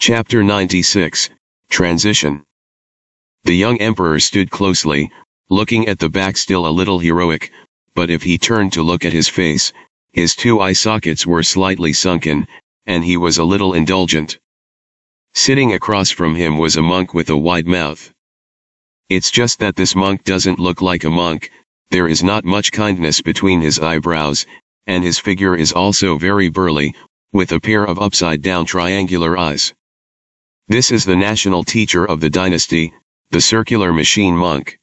Chapter 96, Transition. The young emperor stood closely, looking at the back, still a little heroic, but if he turned to look at his face, his two eye sockets were slightly sunken, and he was a little indulgent. Sitting across from him was a monk with a wide mouth. It's just that this monk doesn't look like a monk. There is not much kindness between his eyebrows, and his figure is also very burly, with a pair of upside-down triangular eyes. This is the national teacher of the dynasty, the circular machine monk.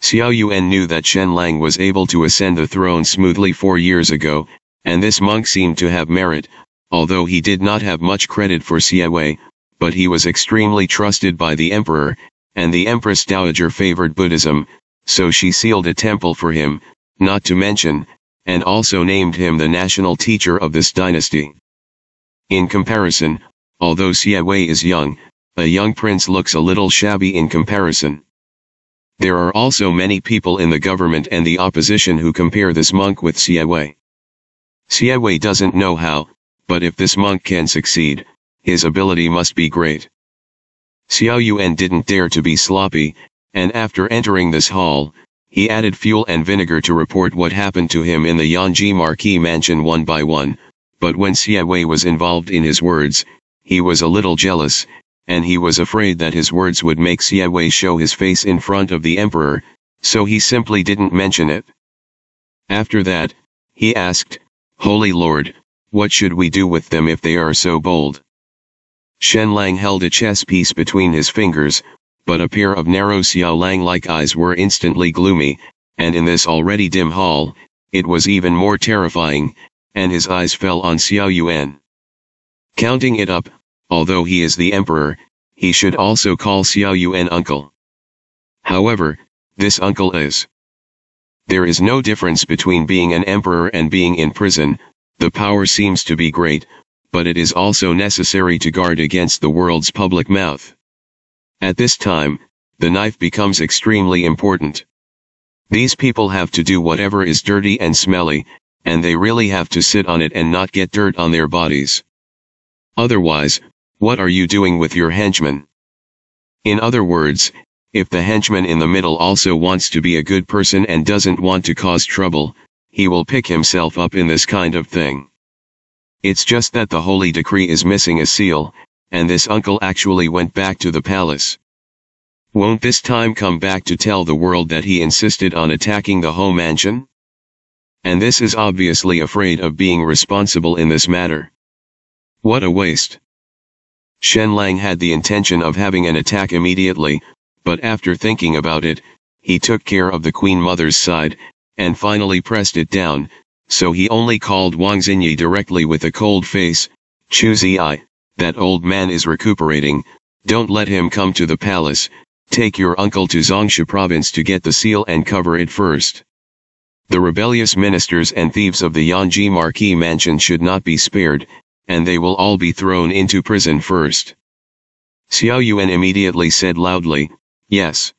Xiao Yuan knew that Shen Lang was able to ascend the throne smoothly 4 years ago, and this monk seemed to have merit, although he did not have much credit for Xiawei, but he was extremely trusted by the emperor, and the Empress Dowager favored Buddhism, so she sealed a temple for him, not to mention, and also named him the national teacher of this dynasty. In comparison, although Xiawei is young, a young prince looks a little shabby in comparison. There are also many people in the government and the opposition who compare this monk with Xiawei. Xiawei doesn't know how, but if this monk can succeed, his ability must be great. Xiao Yuan didn't dare to be sloppy, and after entering this hall, he added fuel and vinegar to report what happened to him in the Yanji Marquis mansion one by one, but when Xiawei was involved in his words, he was a little jealous, and he was afraid that his words would make Xiawei show his face in front of the emperor, so he simply didn't mention it. After that, he asked, "Holy Lord, what should we do with them if they are so bold?" Shen Lang held a chess piece between his fingers, but a pair of narrow Xiao Lang-like eyes were instantly gloomy, and in this already dim hall, it was even more terrifying, and his eyes fell on Xiao Yuan. Counting it up, although he is the emperor, he should also call Xiao Yuan uncle. However, this uncle is. There is no difference between being an emperor and being in prison. The power seems to be great, but it is also necessary to guard against the world's public mouth. At this time, the knife becomes extremely important. These people have to do whatever is dirty and smelly, and they really have to sit on it and not get dirt on their bodies. Otherwise, what are you doing with your henchmen? In other words, if the henchman in the middle also wants to be a good person and doesn't want to cause trouble, he will pick himself up in this kind of thing. It's just that the holy decree is missing a seal, and this uncle actually went back to the palace. Won't this time come back to tell the world that he insisted on attacking the whole mansion? And this is obviously afraid of being responsible in this matter. What a waste. Shen Lang had the intention of having an attack immediately, but after thinking about it, he took care of the Queen Mother's side, and finally pressed it down, so he only called Wang Xinyi directly with a cold face. "Chu Ziyi, that old man is recuperating, don't let him come to the palace, take your uncle to Zhongsha province to get the seal and cover it first. The rebellious ministers and thieves of the Yanji Marquis mansion should not be spared, and they will all be thrown into prison first." Xiao Yuan immediately said loudly, "Yes."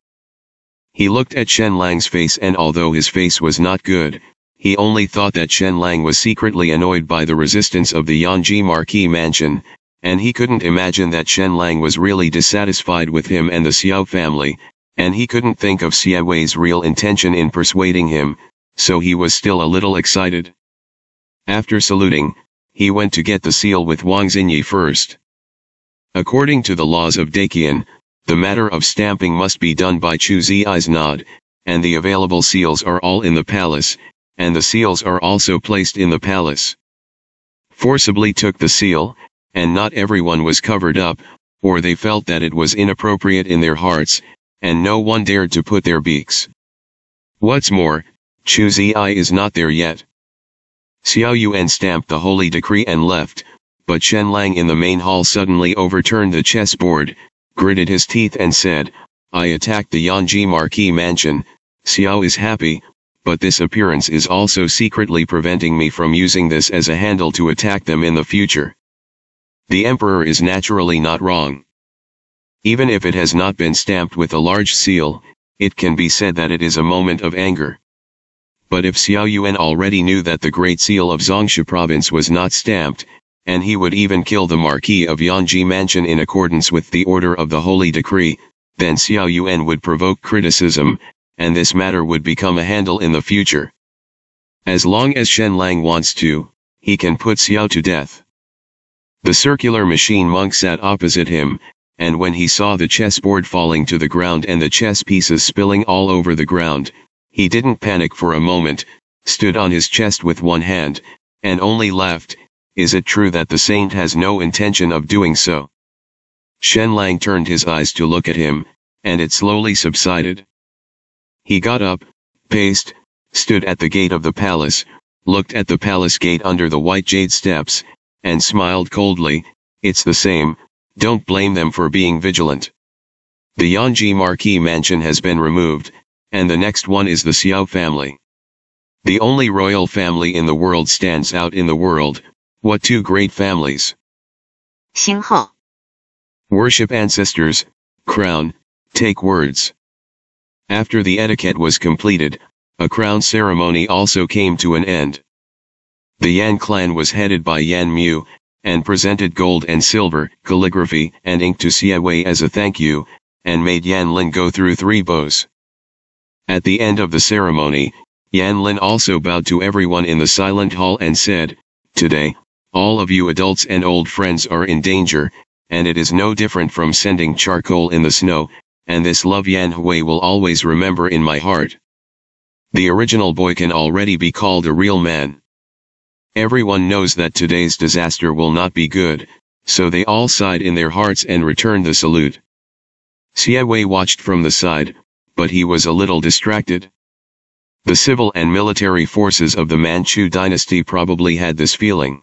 He looked at Shen Lang's face, and although his face was not good, he only thought that Shen Lang was secretly annoyed by the resistance of the Yanji Marquis mansion, and he couldn't imagine that Shen Lang was really dissatisfied with him and the Xiao family, and he couldn't think of Xiawei's real intention in persuading him, so he was still a little excited. After saluting, he went to get the seal with Wang Xinyi first. According to the laws of Daqian, the matter of stamping must be done by Chu Ziyi's nod, and the available seals are all in the palace, and the seals are also placed in the palace. Forcibly took the seal, and not everyone was covered up, or they felt that it was inappropriate in their hearts, and no one dared to put their beaks. What's more, Chu Ziyi is not there yet. Xiao Yuan stamped the holy decree and left, but Shen Lang in the main hall suddenly overturned the chessboard, gritted his teeth and said, "I attacked the Yanji Marquis mansion. Xiao is happy, but this appearance is also secretly preventing me from using this as a handle to attack them in the future." The emperor is naturally not wrong. Even if it has not been stamped with a large seal, it can be said that it is a moment of anger. But if Xiao Yuan already knew that the Great Seal of Zhongsha province was not stamped, and he would even kill the Marquis of Yangji Mansion in accordance with the order of the Holy Decree, then Xiao Yuan would provoke criticism, and this matter would become a handle in the future. As long as Shen Lang wants to, he can put Xiao to death. The circular machine monk sat opposite him, and when he saw the chessboard falling to the ground and the chess pieces spilling all over the ground, he didn't panic for a moment, stood on his chest with one hand, and only laughed. Is it true that the saint has no intention of doing so? Shen Lang turned his eyes to look at him, and it slowly subsided. He got up, paced, stood at the gate of the palace, looked at the palace gate under the white jade steps, and smiled coldly. It's the same, don't blame them for being vigilant. The Yangji Marquis mansion has been removed, and the next one is the Xiao family. The only royal family in the world stands out in the world. What two great families? 星号 Worship ancestors, crown, take words. After the etiquette was completed, a crown ceremony also came to an end. The Yan clan was headed by Yan Mu, and presented gold and silver, calligraphy, and ink to Xie Wei as a thank you, and made Yan Lin go through 3 bows. At the end of the ceremony, Yan Lin also bowed to everyone in the silent hall and said, "Today, all of you adults and old friends are in danger, and it is no different from sending charcoal in the snow, and this love Yan Hui will always remember in my heart." The original boy can already be called a real man. Everyone knows that today's disaster will not be good, so they all sighed in their hearts and returned the salute. Xie Wei watched from the side, but he was a little distracted. The civil and military forces of the Manchu dynasty probably had this feeling.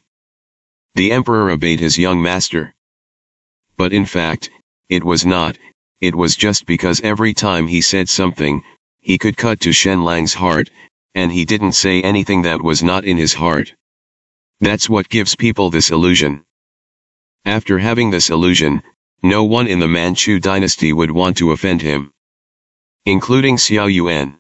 The emperor obeyed his young master. But in fact, it was not. It was just because every time he said something, he could cut to Shen Lang's heart, and he didn't say anything that was not in his heart. That's what gives people this illusion. After having this illusion, no one in the Manchu dynasty would want to offend him, including Xiao Yuan.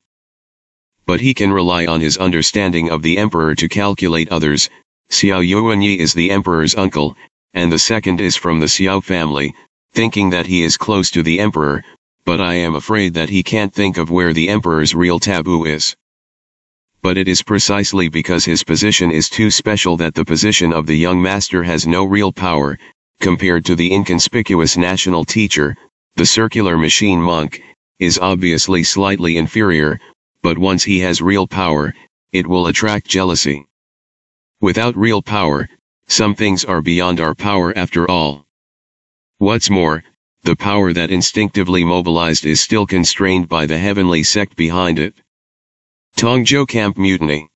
But he can rely on his understanding of the emperor to calculate others. Xiao Yuanyi is the emperor's uncle, and the second is from the Xiao family, thinking that he is close to the emperor, but I am afraid that he can't think of where the emperor's real taboo is. But it is precisely because his position is too special that the position of the young master has no real power, compared to the inconspicuous national teacher. The circular machine monk is obviously slightly inferior, but once he has real power, it will attract jealousy. Without real power, some things are beyond our power after all. What's more, the power that instinctively mobilized is still constrained by the heavenly sect behind it. Tongzhou Camp Mutiny.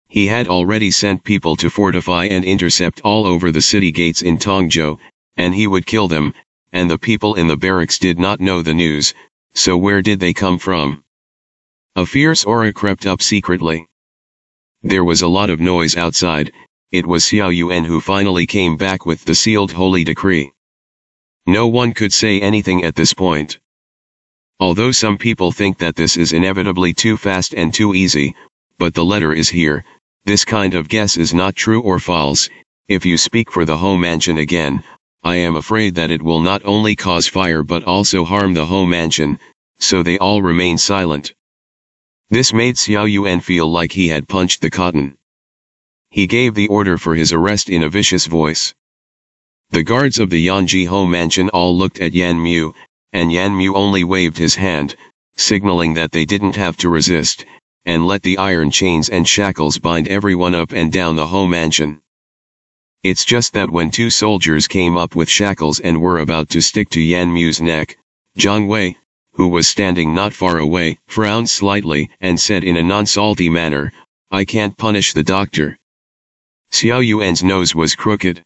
He had already sent people to fortify and intercept all over the city gates in Tongzhou, and he would kill them, and the people in the barracks did not know the news, so where did they come from? A fierce aura crept up secretly. There was a lot of noise outside. It was Xiao Yuan who finally came back with the sealed holy decree. No one could say anything at this point. Although some people think that this is inevitably too fast and too easy, but the letter is here. This kind of guess is not true or false. If you speak for the Ho mansion again, I am afraid that it will not only cause fire but also harm the Ho mansion, so they all remain silent. This made Xiao Yuan feel like he had punched the cotton. He gave the order for his arrest in a vicious voice. The guards of the Yangji Ho mansion all looked at Yan Mu, and Yan Mu only waved his hand, signaling that they didn't have to resist, and let the iron chains and shackles bind everyone up and down the Ho mansion. It's just that when 2 soldiers came up with shackles and were about to stick to Yan Mu's neck, Zhang Wei, who was standing not far away, frowned slightly and said in a non-salty manner, "I can't punish the doctor." Xiao Yuan's nose was crooked.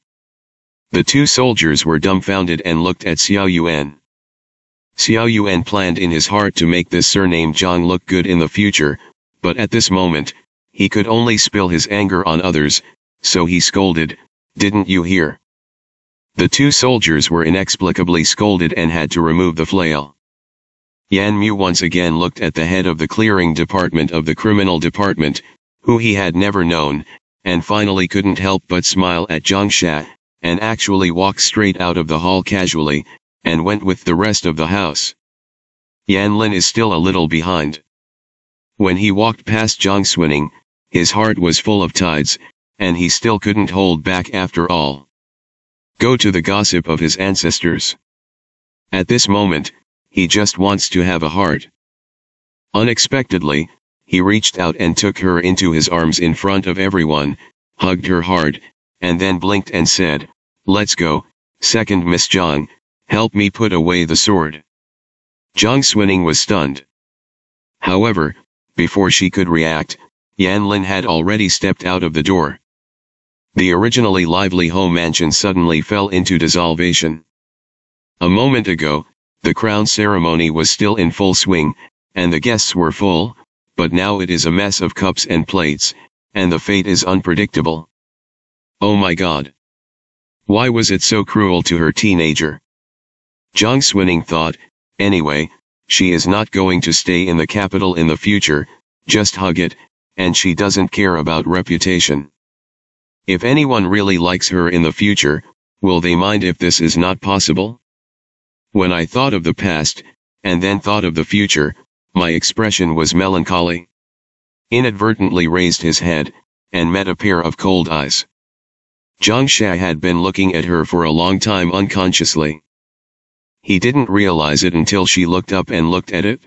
The 2 soldiers were dumbfounded and looked at Xiao Yuan. Xiao Yuan planned in his heart to make this surname Zhang look good in the future, but at this moment, he could only spill his anger on others, so he scolded, "Didn't you hear?" The 2 soldiers were inexplicably scolded and had to remove the flail. Yan Mu once again looked at the head of the clearing department of the criminal department, who he had never known, and finally couldn't help but smile at Jiangsha, and actually walked straight out of the hall casually, and went with the rest of the house. Yanlin is still a little behind. When he walked past Zhang Suining, his heart was full of tides, and he still couldn't hold back after all. Go to the gossip of his ancestors. At this moment, he just wants to have a heart. Unexpectedly, he reached out and took her into his arms in front of everyone, hugged her hard, and then blinked and said, "Let's go, second Miss Zhang, help me put away the sword." Zhang Suining was stunned. However, before she could react, Yanlin had already stepped out of the door. The originally lively home mansion suddenly fell into dissolution. A moment ago, the crown ceremony was still in full swing, and the guests were full, but now it is a mess of cups and plates, and the fate is unpredictable. Oh my God! Why was it so cruel to her teenager? Zhang Suining thought, anyway, she is not going to stay in the capital in the future, just hug it, and she doesn't care about reputation. If anyone really likes her in the future, will they mind if this is not possible? When I thought of the past, and then thought of the future, my expression was melancholy. Inadvertently raised his head, and met a pair of cold eyes. Zhang Sha had been looking at her for a long time unconsciously. He didn't realize it until she looked up and looked at it.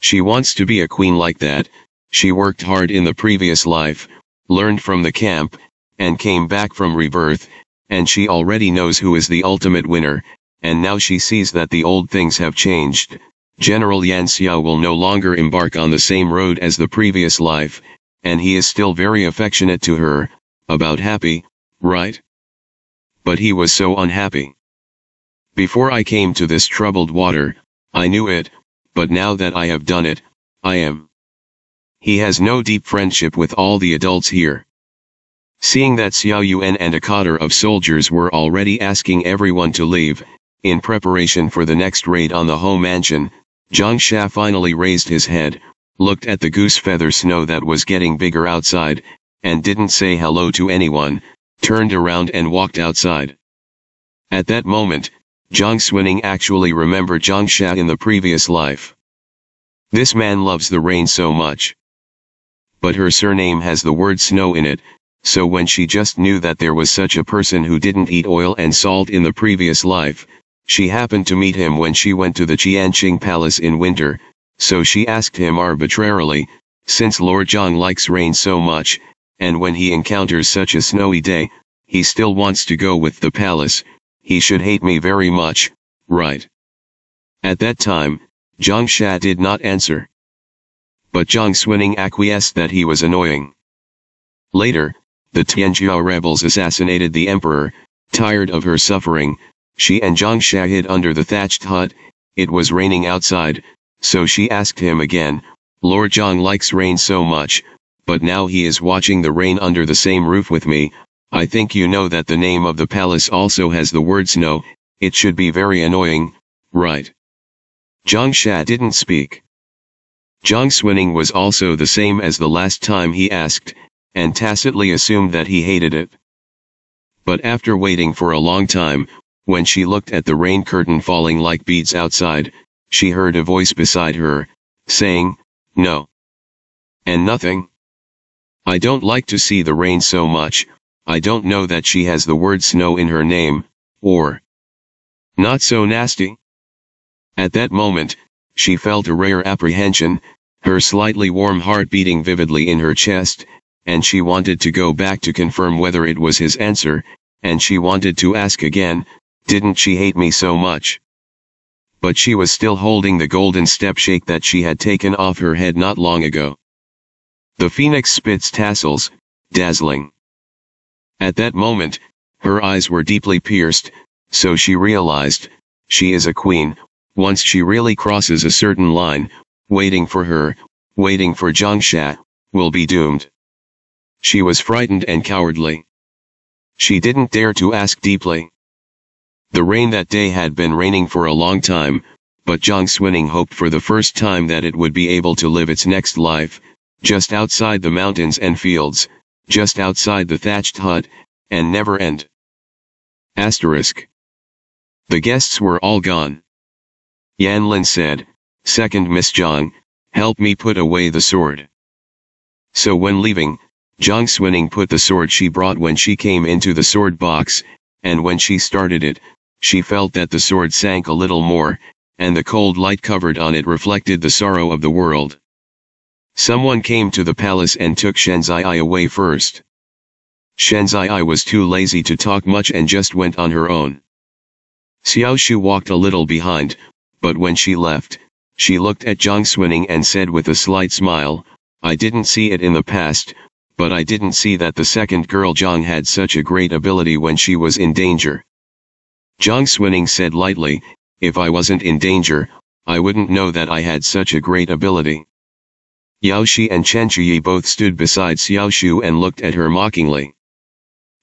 She wants to be a queen like that. She worked hard in the previous life, learned from the camp, and came back from rebirth, and she already knows who is the ultimate winner, and now she sees that the old things have changed. General Yan Xiao will no longer embark on the same road as the previous life, and he is still very affectionate to her, about happy, right? But he was so unhappy. Before I came to this troubled water, I knew it, but now that I have done it, I am. He has no deep friendship with all the adults here. Seeing that Xiao Yuan and a cadre of soldiers were already asking everyone to leave, in preparation for the next raid on the home mansion, Zhang Sha finally raised his head, looked at the goose feather snow that was getting bigger outside, and didn't say hello to anyone, turned around and walked outside. At that moment, Zhang Suining actually remembered Zhang Sha in the previous life. This man loves the rain so much. But her surname has the word snow in it, so when she just knew that there was such a person who didn't eat oil and salt in the previous life, she happened to meet him when she went to the Qianqing Palace in winter, so she asked him arbitrarily, since Lord Zhang likes rain so much, and when he encounters such a snowy day, he still wants to go with the palace, he should hate me very much, right? At that time, Zhang Sha did not answer. But Zhang Suining acquiesced that he was annoying. Later, the Tianjiao rebels assassinated the emperor. Tired of her suffering, she and Zhang Sha hid under the thatched hut. It was raining outside, so she asked him again, Lord Zhang likes rain so much, but now he is watching the rain under the same roof with me. I think you know that the name of the palace also has the word snow. It should be very annoying, right? Zhang Sha didn't speak. Zhang Suining was also the same as the last time he asked, and tacitly assumed that he hated it. But after waiting for a long time, when she looked at the rain curtain falling like beads outside, she heard a voice beside her, saying, "No. And nothing. I don't like to see the rain so much. I don't know that she has the word snow in her name, or not so nasty." At that moment, she felt a rare apprehension, her slightly warm heart beating vividly in her chest, and she wanted to go back to confirm whether it was his answer, and she wanted to ask again, didn't she hate me so much? But she was still holding the golden step shake that she had taken off her head not long ago. The phoenix spits tassels, dazzling. At that moment, her eyes were deeply pierced, so she realized, she is a queen. Once she really crosses a certain line, waiting for her, waiting for Zhang Sha, will be doomed. She was frightened and cowardly. She didn't dare to ask deeply. The rain that day had been raining for a long time, but Zhang Suining hoped for the first time that it would be able to live its next life, just outside the mountains and fields, just outside the thatched hut, and never end. Asterisk. The guests were all gone. Yan Lin said, "Second Miss Zhang, help me put away the sword." So when leaving, Zhang Xuning put the sword she brought when she came into the sword box, and when she started it, she felt that the sword sank a little more, and the cold light covered on it reflected the sorrow of the world. Someone came to the palace and took Shenzai away first. Shenzai was too lazy to talk much and just went on her own. Xiao Shu walked a little behind, but when she left, she looked at Zhang Xuning and said with a slight smile, "I didn't see it in the past, but I didn't see that the second girl Zhang had such a great ability when she was in danger." Zhang Xuning said lightly, "If I wasn't in danger, I wouldn't know that I had such a great ability." Yao Shi and Chen Chuyi both stood beside Xiao Shu and looked at her mockingly.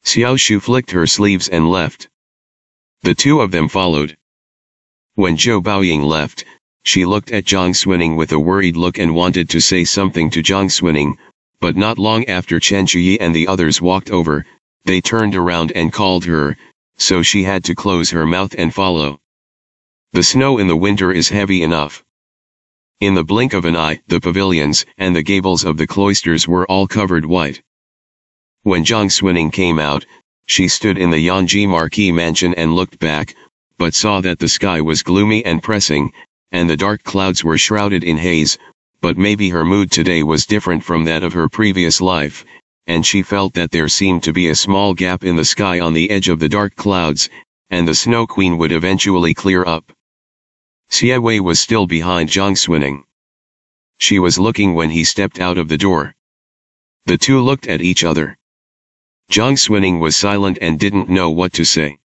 Xiao Shu flicked her sleeves and left. The two of them followed. When Zhou Baoying left, she looked at Zhang Xuning with a worried look and wanted to say something to Zhang Xuning, but not long after Chen Chuyi and the others walked over, they turned around and called her, so she had to close her mouth and follow. The snow in the winter is heavy enough. In the blink of an eye, the pavilions and the gables of the cloisters were all covered white. When Zhang Xuning came out, she stood in the Yanji Marquis mansion and looked back, but saw that the sky was gloomy and pressing, and the dark clouds were shrouded in haze, but maybe her mood today was different from that of her previous life, and she felt that there seemed to be a small gap in the sky on the edge of the dark clouds, and the Snow Queen would eventually clear up. Xie Wei was still behind Zhang Xuning. She was looking when he stepped out of the door. The two looked at each other. Zhang Xuning was silent and didn't know what to say.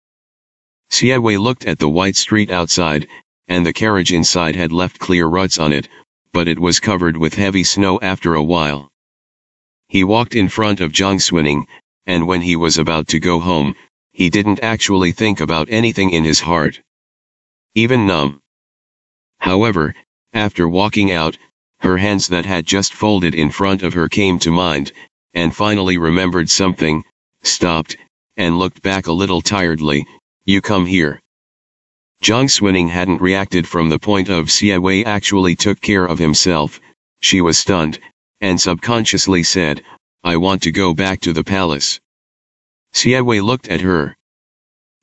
Xie Wei looked at the white street outside, and the carriage inside had left clear ruts on it, but it was covered with heavy snow after a while. He walked in front of Zhang Xuning, and when he was about to go home, he didn't actually think about anything in his heart. Even numb. However, after walking out, her hands that had just folded in front of her came to mind, and finally remembered something, stopped, and looked back a little tiredly. "You come here." Zhang Xuning hadn't reacted from the point of Xie Wei actually took care of himself. She was stunned, and subconsciously said, "I want to go back to the palace." Xie Wei looked at her.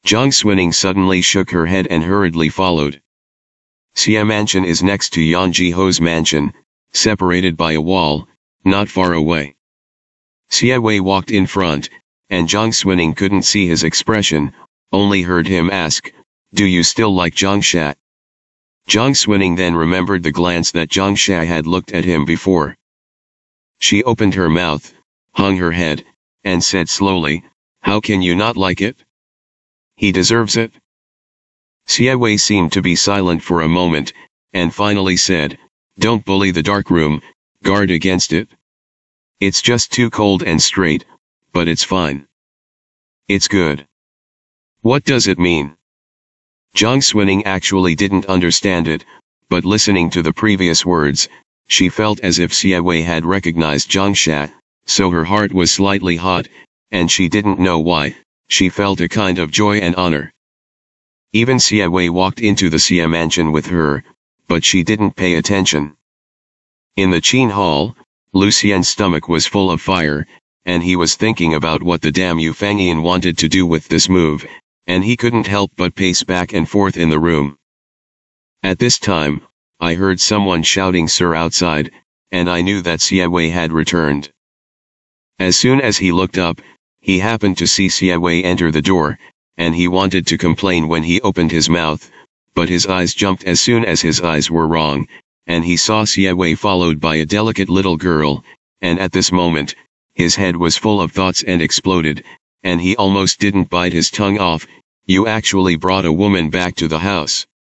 Zhang Xuning suddenly shook her head and hurriedly followed. Xie Mansion is next to Yan Jiho's mansion, separated by a wall, not far away. Xie Wei walked in front, and Zhang Xuning couldn't see his expression, only heard him ask, "Do you still like Zhang Sha?" Zhang Xuning then remembered the glance that Zhang Sha had looked at him before. She opened her mouth, hung her head, and said slowly, "How can you not like it? He deserves it." Xie Wei seemed to be silent for a moment, and finally said, "Don't bully the dark room, guard against it. It's just too cold and straight, but it's fine. It's good." "What does it mean?" Zhang Xuning actually didn't understand it, but listening to the previous words, she felt as if Xie Wei had recognized Zhang Sha, so her heart was slightly hot, and she didn't know why. She felt a kind of joy and honor. Even Xie Wei walked into the Xie mansion with her, but she didn't pay attention. In the Qin hall, Lucien's stomach was full of fire, and he was thinking about what the damn Yu Fangyan wanted to do with this move, and he couldn't help but pace back and forth in the room. At this time, I heard someone shouting "Sir" outside, and I knew that Xie Wei had returned. As soon as he looked up, he happened to see Xie Wei enter the door, and he wanted to complain when he opened his mouth, but his eyes jumped as soon as his eyes were wrong, and he saw Xie Wei followed by a delicate little girl, and at this moment, his head was full of thoughts and exploded, and he almost didn't bite his tongue off. "You actually brought a woman back to the house."